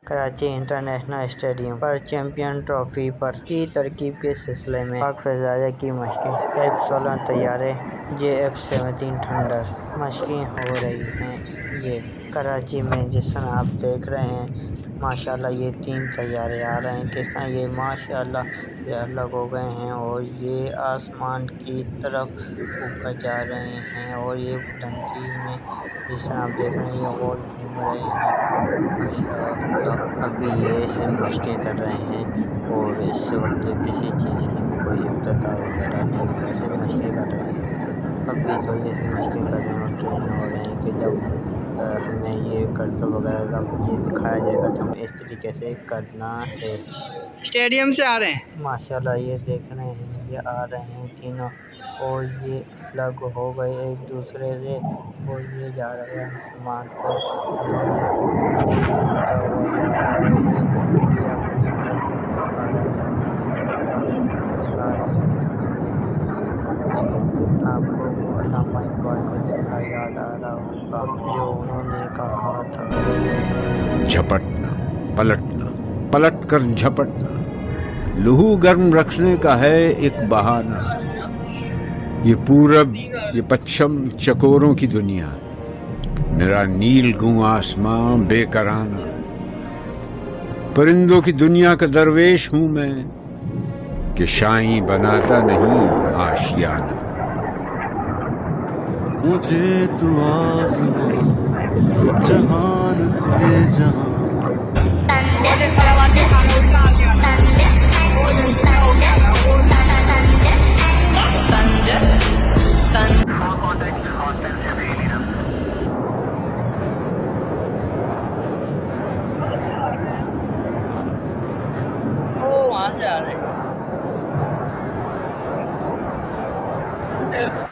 Karachi international stadium پر champion trophy پر کی ترکیب کے سلسلے میں پاک فضائیہ کی مشقیں F-16 طیارے J-17 تھنڈر مشقیں ہو رہی ہیں۔ یہ کراچی میں جس طرح آپ دیکھ رہے ہیں ماشاءاللہ یہ 3 طیارے آ رہے ہیں، کس طرح یہ ماشاءاللہ یہ الگ ہو گئے ہیں اور یہ آسمان کی طرف اوپر جا رہے ہیں اور یہ بلندی میں جس طرح آپ دیکھ رہے ہیں یہ غول گھوم رہے ہیں ماشاءاللہ۔ ابھی یہ سے مشقیں کر رہے ہیں اور اس وقت کسی چیز کی کوئی افتتاح وغیرہ نہیں ہوا، صرف مشقیں کر رہے ہیں۔ ابھی تو یہ مشقیں کر رہے ہیں اور ٹرین ہو رہے ہیں کہ جب ہمیں یہ کرتب وغیرہ کا یہ دکھایا جائے گا تو ہمیں اس طریقے سے کرنا ہے۔ اسٹیڈیم سے آ رہے ہیں ماشاءاللہ یہ دیکھ رہے ہیں یہ آ رہے ہیں تینوں اور یہ الگ ہو گئے ایک دوسرے سے اور یہ جا رہے ہیں آسمان پر، یہ غول گھومتا ہوا جا رہا ہے، یہ اپنی کرتب دکھا رہے ہیں ماشاءاللہ، دکھا رہے ہیں کہ ہم اس طرح سے کرنا ہے۔ آپ کو وہ علامہ اقبال کا جملہ یاد آ رہا ہوگا جو انہوں نے کہا تھا، جھپٹنا پلٹنا پلٹ کر جھپٹنا، لہو گرم رکھنے کا ہے ایک بہانہ۔ یہ پورب یہ پچھم چکوروں کی دنیا، میرا نیل گوں آسماں بے کرانہ۔ پرندوں کی دنیا کا درویش ہوں میں کہ شائیں بناتا نہیں آشیانہ۔ مجھے تو آزماں جہان سے جہاں وہاں سے آ رہے ہیں۔